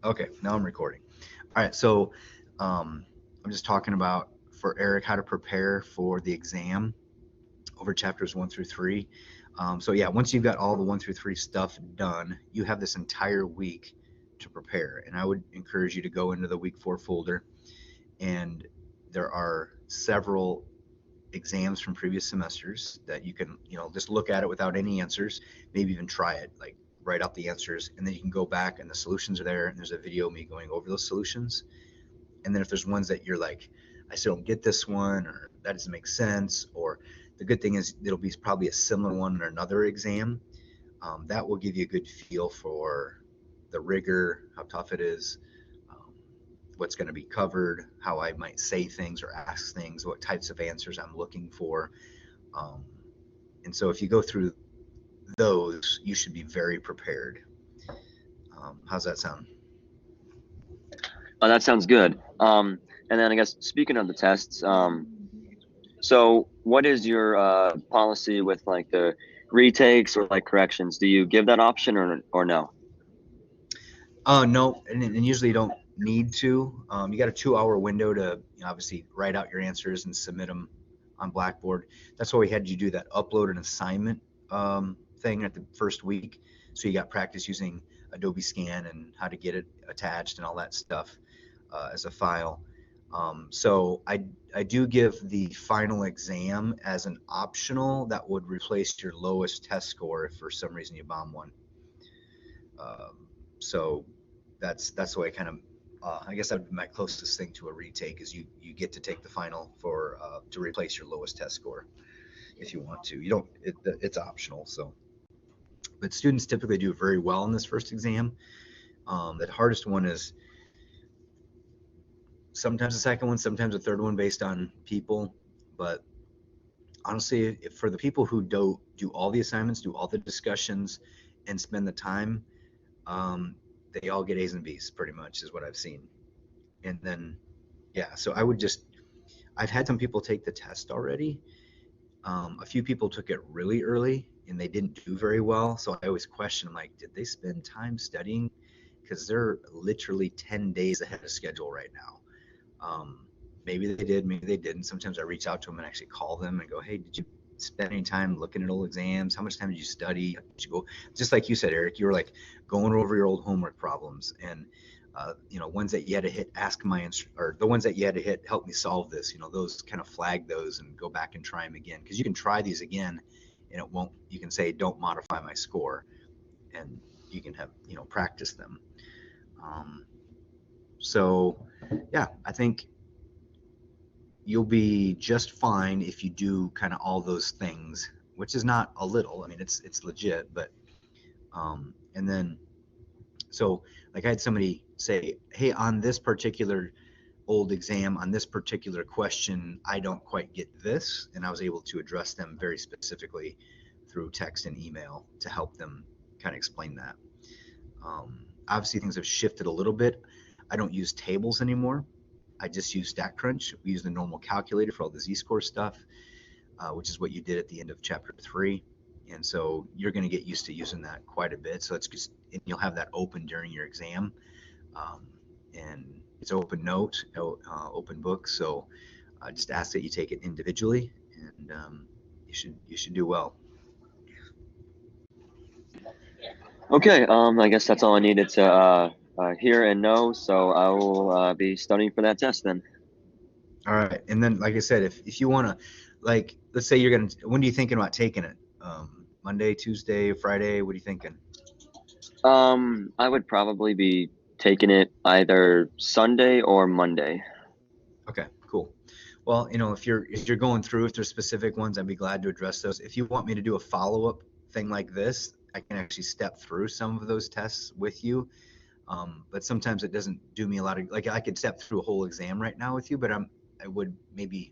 Okay, now I'm recording. All right, so I'm just talking about for Eric how to prepare for the exam over chapters 1 through 3. So yeah, once you've got all the 1 through 3 stuff done, you have this entire week to prepare. And I would encourage you to go into the week 4 folder, and there are several exams from previous semesters that you can, just look at it without any answers, maybe even try it, like write out the answers, and then you can go back and the solutions are there, and there's a video of me going over those solutions. And then if there's ones that you're like, I still don't get this one, or that doesn't make sense, or the good thing is it'll be probably a similar one or another exam, that will give you a good feel for the rigor, how tough it is, um, what's going to be covered, how I might say things or ask things, what types of answers I'm looking for. Um, and so if you go through those, you should be very prepared. How's that sound? Oh, that sounds good. And then I guess speaking of the tests, so what is your policy with like the retakes or like corrections? Do you give that option or no? No, and usually you don't need to. You got a 2-hour window to obviously write out your answers and submit them on Blackboard. That's why we had you do that upload an assignment thing at the first week. So you got practice using Adobe Scan and how to get it attached and all that stuff as a file. So I do give the final exam as an optional that would replace your lowest test score if for some reason you bomb one. So that's the way I kind of I guess that would be my closest thing to a retake is you get to take the final for to replace your lowest test score if you want to. You don't it's optional. So, but students typically do very well in this first exam. The hardest one is sometimes the second one, sometimes the third one based on people. But honestly, for the people who do all the assignments, do all the discussions, and spend the time, they all get A's and B's pretty much is what I've seen. And then, yeah, so I've had some people take the test already. A few people took it really early and they didn't do very well. So I always question, I'm like, did they spend time studying? Because they're literally 10 days ahead of schedule right now. Maybe they did, maybe they didn't. Sometimes I reach out to them and actually call them and go, hey, did you spend any time looking at old exams? How much time did you study? Did you go, just like you said, Eric, you were like going over your old homework problems and ones that you had to hit, ask my or the ones that you had to hit, help me solve this. Those kind of flag those and go back and try them again because you can try these again, and it won't. You can say don't modify my score, and you can have practice them. Um, so, yeah, I think you'll be just fine if you do kind of all those things, which is not a little. I mean, it's legit, but and then so like I had somebody say, hey, on this particular old exam, on this particular question, I don't quite get this, and I was able to address them very specifically through text and email to help them kind of explain that. Obviously, things have shifted a little bit. I don't use tables anymore. I just use StatCrunch. We use the normal calculator for all the Z-score stuff, which is what you did at the end of chapter 3. And so you're going to get used to using that quite a bit. So it's just, and you'll have that open during your exam. And it's open note, open book. So I just ask that you take it individually, and you should do well. Okay, I guess that's all I needed to hear and know. So I will be studying for that test then. All right. And then, like I said, if you want to, like, let's say you're going to, when are you thinking about taking it? Monday, Tuesday, Friday? What are you thinking? I would probably be taking it either Sunday or Monday. Okay, cool. Well, if you're going through, if there's specific ones, I'd be glad to address those. If you want me to do a follow-up thing like this, I can actually step through some of those tests with you. But sometimes it doesn't do me a lot of, like, I could step through a whole exam right now with you, but I would maybe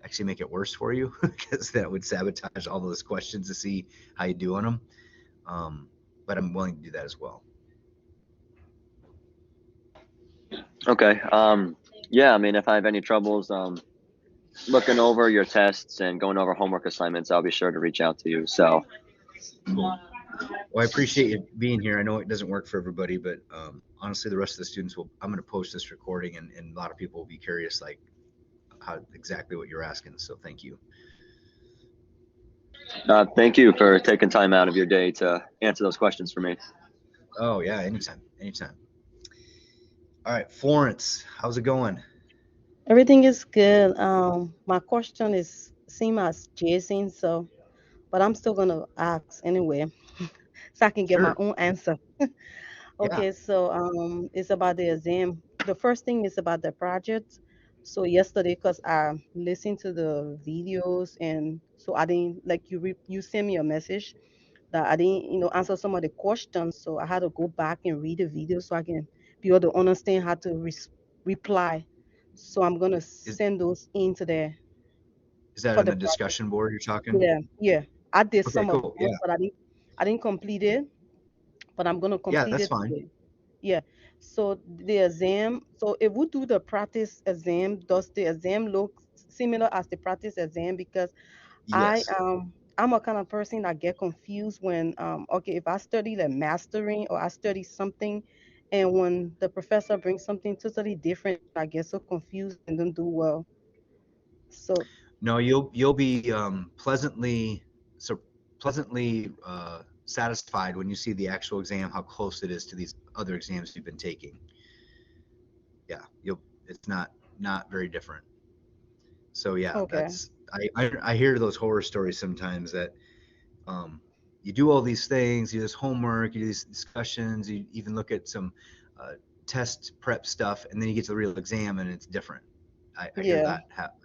actually make it worse for you because that would sabotage all those questions to see how you do on them. But I'm willing to do that as well. Okay. Yeah, I mean, if I have any troubles looking over your tests and going over homework assignments, I'll be sure to reach out to you. So, Cool. Well, I appreciate you being here. I know it doesn't work for everybody, but honestly, the rest of the students will. I'm going to post this recording, and a lot of people will be curious, like how exactly what you're asking. So thank you. Thank you for taking time out of your day to answer those questions for me. Oh yeah, anytime, anytime. All right, Florence, how's it going? Everything is good. My question is same as Jason, so but I'm still gonna ask anyway, so I can get my Sure. own answer. Yeah. Okay, so it's about the exam. The first thing is about the project. So yesterday, cause I listened to the videos, and so I didn't like you sent me a message that I didn't answer some of the questions. So I had to go back and read the video so I can be able to understand how to reply. So I'm gonna Is send those into there is that for on the the project. discussion board you're talking? Yeah, yeah. I did Okay, some of cool. those, Yeah. but I didn't complete it. But I'm gonna Yeah, complete that's it fine. today. Yeah. So the exam. So if we do the practice exam, does the exam look similar as the practice exam? Because I Yes. I'm a kind of person that get confused when okay, if I study like mastering or I study something, and when the professor brings something totally different, I get so confused and don't do well. So No, you'll be pleasantly satisfied when you see the actual exam, how close it is to these other exams you've been taking. Yeah, you'll it's not very different. So yeah, okay. that's I hear those horror stories sometimes that um, you do all these things, you do this homework, you do these discussions, you even look at some uh, test prep stuff, and then you get to the real exam and it's different. I hear Yeah. that happen,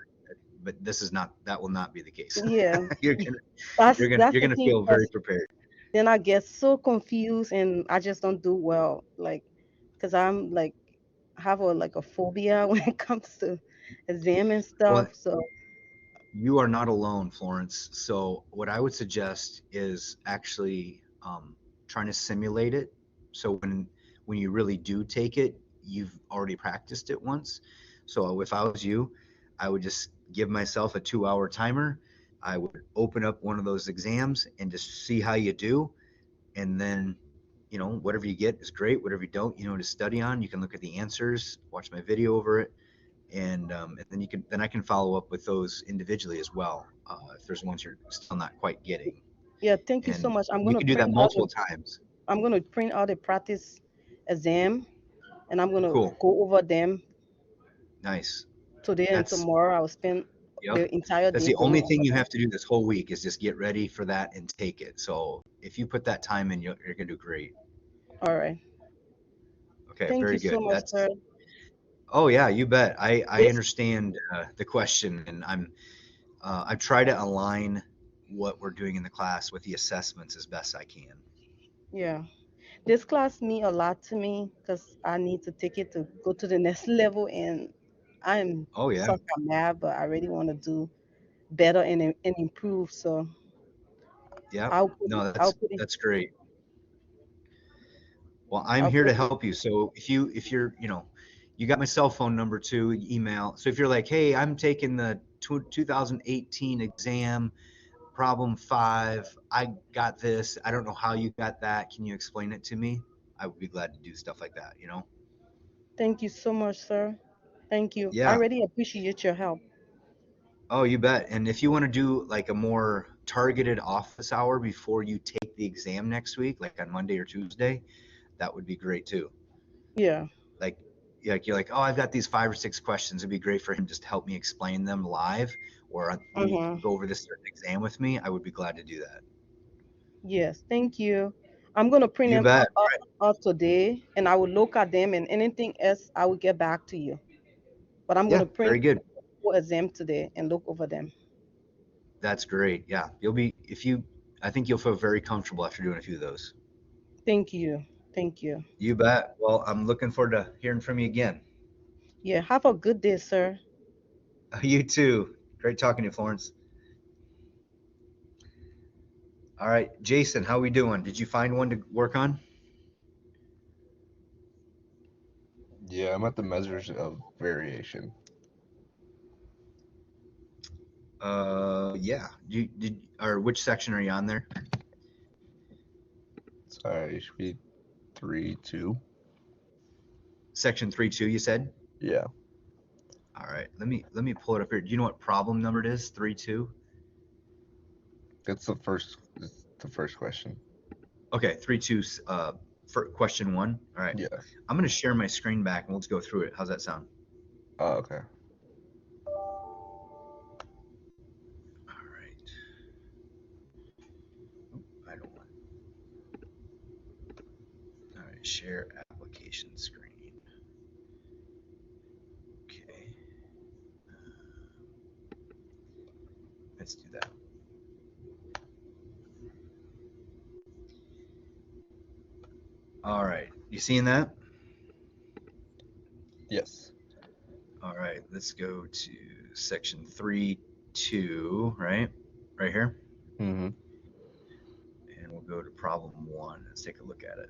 but this is not that will not be the case. Yeah. you're gonna That's you're that's the gonna thing. feel very prepared. Then I get so confused and I just don't do well. Like, cause I'm like have a like a phobia when it comes to exam and Well, stuff. So you are not alone, Florence. So what I would suggest is actually trying to simulate it. So when you really do take it, you've already practiced it once. So if I was you, I would just give myself a 2-hour timer. I would open up one of those exams and just see how you do, and then whatever you get is great. Whatever you don't, to study on. You can look at the answers, watch my video over it, and then I can follow up with those individually as well, if there's ones you're still not quite getting, yeah, thank you so and much. we can do that multiple times. I'm gonna print out the practice exam and I'm gonna Cool. go over them Nice. today and That's tomorrow. I'll spend Yep. the entire That's day the going only thing over you them. have to do this whole week is just get ready for that and take it. So if you put that time in, you're gonna do great. All right. Okay, Thank you very so good. much, That's sir. Oh yeah, you bet. I This understand the question, and I try to align what we're doing in the class with the assessments as best I can. yeah. This class mean a lot to me because I need to take it to go to the next level and I'm Oh yeah. suck at math, but I really want to do better and improve. So Yep. I'll put it, No, I'll that's put it, that's great. Well, I'm I'll here put to it. help you. So if you're, you got my cell phone number too, email. So if you're like, hey, I'm taking the 2018 exam, problem 5. I got this. I don't know how you got that. Can you explain it to me? I would be glad to do stuff like that. Thank you so much, sir. Thank you. I Yeah. really appreciate your help. Oh, you bet. And if you want to do like a more targeted office hour before you take the exam next week, like on Monday or Tuesday, that would be great too. Yeah. Like, you're like, oh, I've got these 5 or 6 questions. It'd be great for him just to help me explain them live, or maybe Mm-hmm. go over this certain exam with me. I would be glad to do that. Yes. Thank you. I'm gonna print You them bet. out today, and I will look at them, and anything else, I will get back to you. But I'm Yeah, gonna print very good. for exam today and look over them. That's great. Yeah, I think you'll feel very comfortable after doing a few of those. Thank you. Thank you. You bet. Well, I'm looking forward to hearing from you again. Yeah. Have a good day, sir. You too. Great talking to you, Florence. All right, Jason, how we doing? Did you find one to work on? Yeah, I'm at the measures of variation. Yeah. Or which section are you on there? It should be 3-2. Section 3.2, you said? Yeah. All right, let me pull it up here. Do you know what problem number it is? 3.2? It's the first question. Okay, 3.2, for question 1. All right. Yeah. I'm gonna share my screen back and let's go through it. How's that sound? Oh, okay. All right. I don't want. All right, share application screen. Okay. Let's do that. All right, you seeing that? Yes. All right, let's go to section 3.2, right? Right here. Mm-hmm. And we'll go to problem 1. Let's take a look at it.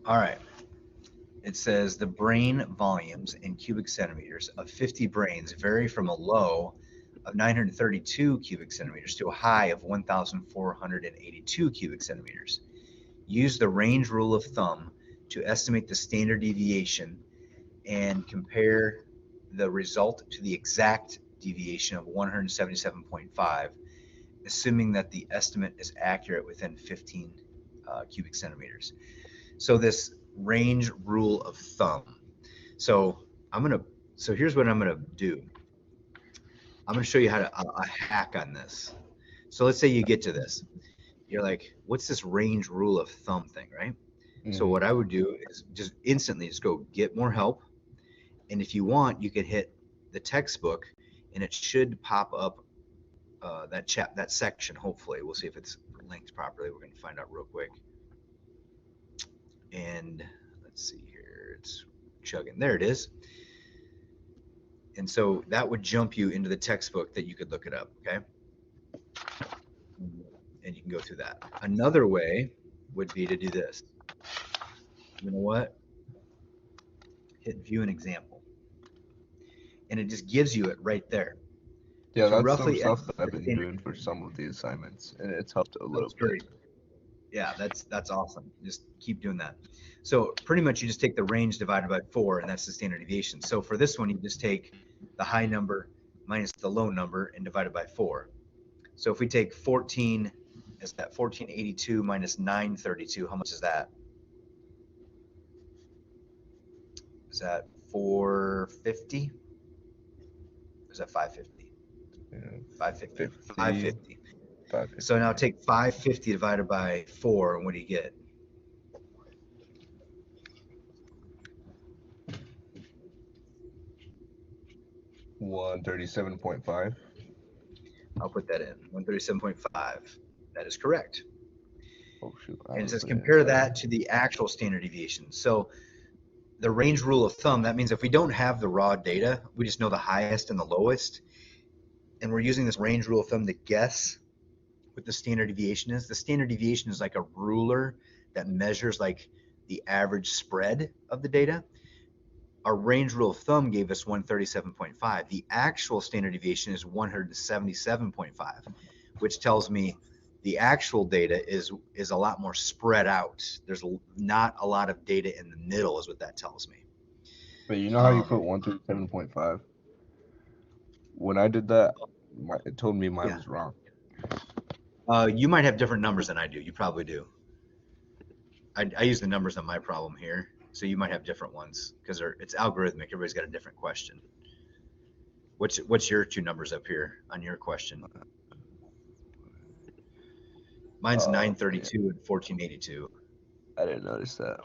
All right. It says the brain volumes in cubic centimeters of 50 brains vary from a low of 932 cubic centimeters to a high of 1,482 cubic centimeters. Use the range rule of thumb to estimate the standard deviation and compare the result to the exact deviation of 177.5, assuming that the estimate is accurate within 15 cubic centimeters. So this range rule of thumb. So here's what I'm gonna do. I'm gonna show you how to a hack on this. So let's say you get to this. You're like, what's this range rule of thumb thing, right? So Mm-hmm. what I would do is just instantly just go get more help. And if you want, you could hit the textbook and it should pop up that section. Hopefully, we'll see if it's linked properly. We're gonna find out real quick. And let's see here, it's chugging. There it is. And so that would jump you into the textbook that you could look it up, okay? And you can go through that. Another way would be to do this. You know what? Hit view an example. And it just gives you it right there. Yeah, So that's some roughly stuff that I've been doing for some of the assignments, and it's helped a little That's great. Yeah, that's awesome. Just keep doing that. So pretty much you just take the range divided by 4, and that's the standard deviation. So for this one, you just take the high number minus the low number and divide it by 4. So if we take 14, is that 1482 minus 932? How much is that? Is that 450? Or is that 550? Yeah. 550. 50, 550. 550. So now take 550 divided by 4, and what do you get? $137.5. I'll put that in. 137.5. That is correct. Oh shoot! I And it was says putting compare it that to the actual standard deviation. So the range rule of thumb, that means if we don't have the raw data, we just know the highest and the lowest. And we're using this range rule of thumb to guess what the standard deviation is. The standard deviation is like a ruler that measures like the average spread of the data. Our range rule of thumb gave us 137.5. The actual standard deviation is 177.5, which tells me the actual data is a lot more spread out. There's not a lot of data in the middle, is what that tells me. But you know how you put 137.5? When I did that, it told me mine Yeah. was wrong. You might have different numbers than I do. You probably do. I use the numbers on my problem here, so you might have different ones because it's algorithmic. Everybody's got a different question. What's your two numbers up here on your question? Mine's 932 and 1482. I didn't notice that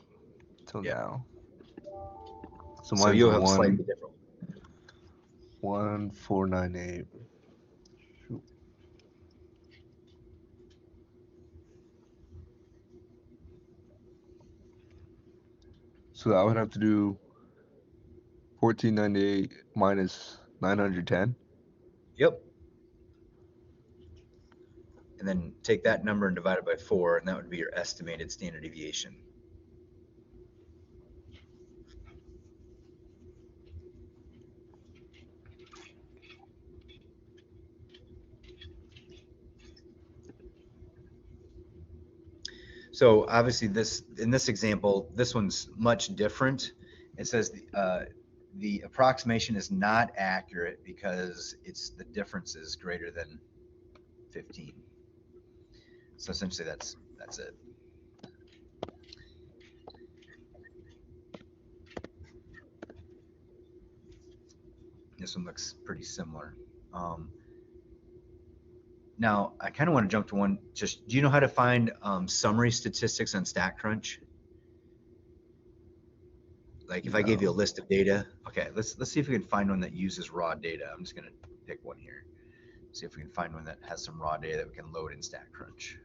till Yeah. now. So So mine's you'll have a slightly different one. 1498. Shoot. So I would have to do 1498 minus 910. Yep. And then take that number and divide it by 4, and that would be your estimated standard deviation. So obviously in this example, this one's much different. It says the approximation is not accurate because the difference is greater than 15. So essentially that's it. This one looks pretty similar. Now I kind of want to jump to one. Just, do you know how to find summary statistics on StatCrunch? Like if I gave you a list of data, okay, let's see if we can find one that uses raw data. I'm just gonna pick one here. See if we can find one that has some raw data that we can load in StatCrunch.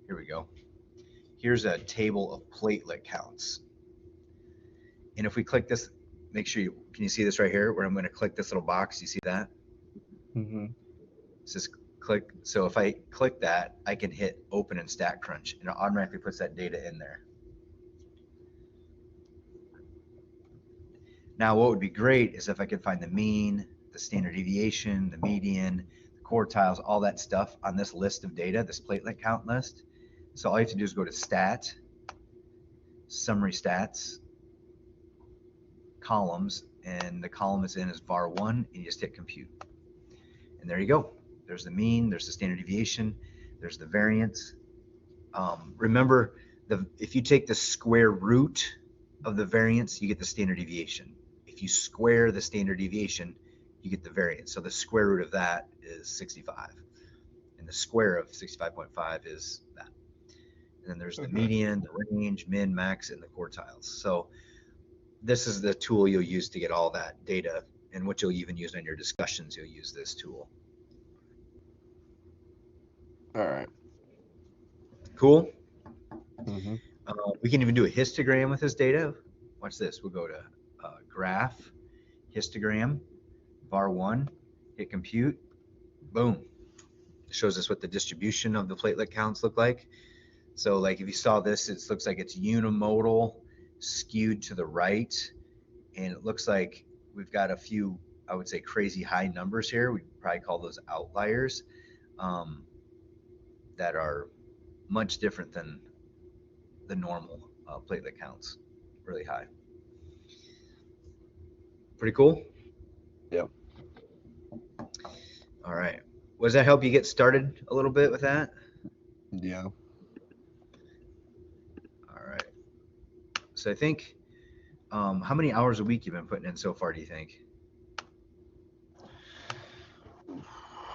Here we go. Here's a table of platelet counts. And if we click this, make sure can you see this right here where I'm gonna click this little box? You see that? Mm-hmm. It says click. So if I click that, I can hit open in StatCrunch and it automatically puts that data in there. Now, what would be great is if I could find the mean, the standard deviation, the median, the quartiles, all that stuff on this list of data, this platelet count list. So all you have to do is go to Stat, Summary Stats, Columns, and the column is in as var1, and you just hit Compute. And there you go. There's the mean, there's the standard deviation, there's the variance. Remember, if you take the square root of the variance, you get the standard deviation. If you square the standard deviation, you get the variance. So the square root of that is 65. And the square of 65.5 is that. And then there's the median, the range, min, max, and the quartiles. So this is the tool you'll use to get all that data, and what you'll even use in your discussions, you'll use this tool. All right. Cool? Mm-hmm. We can even do a histogram with this data. Watch this. We'll go to graph, histogram, var1, hit compute, boom. It shows us what the distribution of the platelet counts look like. So like if you saw this, it looks like it's unimodal, skewed to the right, and it looks like we've got a few, I would say, crazy high numbers here. We'd probably call those outliers that are much different than the normal platelet counts, really high. Pretty cool? Yep. All right. Does that help you get started a little bit with that? Yeah. All right. So I think, how many hours a week you've been putting in so far, do you think?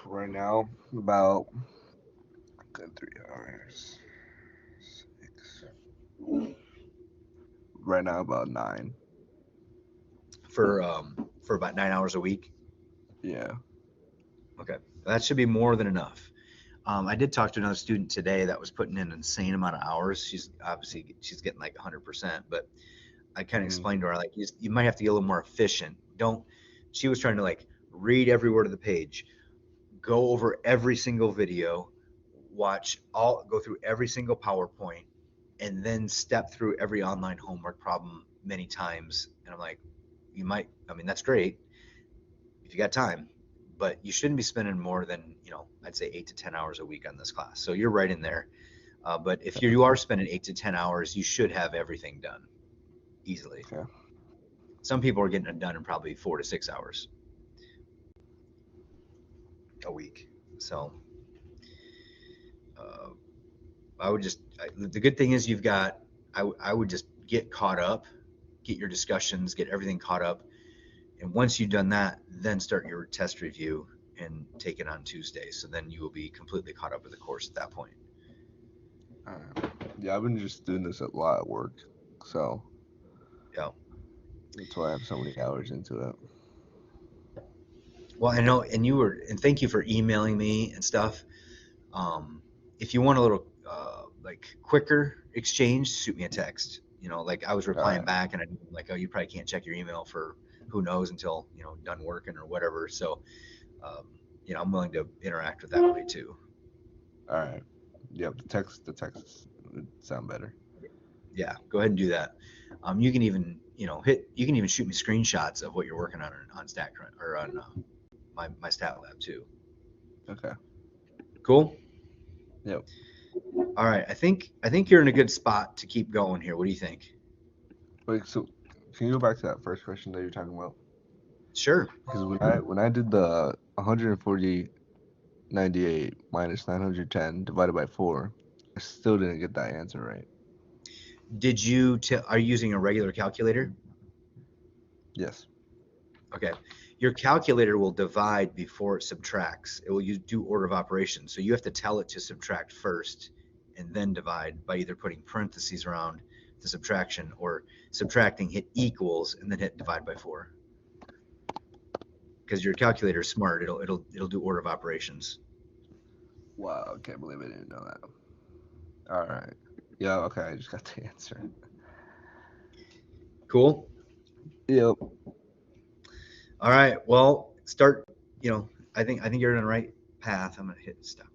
Right now, about 3 hours. 6. Right now, about 9. For about 9 hours a week? Yeah. Okay. That should be more than enough. I did talk to another student today that was putting in an insane amount of hours. She's getting like 100%, but I kind of explained to her, like, you might have to get a little more efficient. She was trying to like read every word of the page, go over every single video, go through every single PowerPoint, and then step through every online homework problem many times. And I'm like, that's great if you got time, but you shouldn't be spending more than, I'd say 8 to 10 hours a week on this class. So you're right in there. But if you are spending 8 to 10 hours, you should have everything done easily. Okay. Some people are getting it done in probably 4 to 6 hours a week. So the good thing is I would just get caught up, get your discussions, get everything caught up. And once you've done that, then start your test review and take it on Tuesday. So then you will be completely caught up with the course at that point. Yeah, I've been just doing this a lot at work. So yeah, that's why I have so many hours into it. Well, I know, and thank you for emailing me and stuff. If you want a little like quicker exchange, shoot me a text. Like I was replying back, and I'm like, oh, you probably can't check your email for who knows until done working or whatever. So, I'm willing to interact with that way too. All right. Yep. The text would sound better. Yeah, go ahead and do that. You can even you can even shoot me screenshots of what you're working on StatCrunch or on my Stat Lab too. Okay. Cool. Yep. All right, I think you're in a good spot to keep going here. What do you think? Wait, so can you go back to that first question that you're talking about? Sure. Because when I did the 140.98 minus 910 divided by 4, I still didn't get that answer right. Did you are you using a regular calculator? Yes. Okay. Your calculator will divide before it subtracts. It will do order of operations. So you have to tell it to subtract first and then divide by either putting parentheses around the subtraction or subtracting, hit equals, and then hit divide by 4. Because your calculator is smart. It'll do order of operations. Wow, I can't believe I didn't know that. All right. Yeah, okay, I just got the answer. Cool. Yep. All right. Well, start, I think you're on the right path. I'm going to hit stop.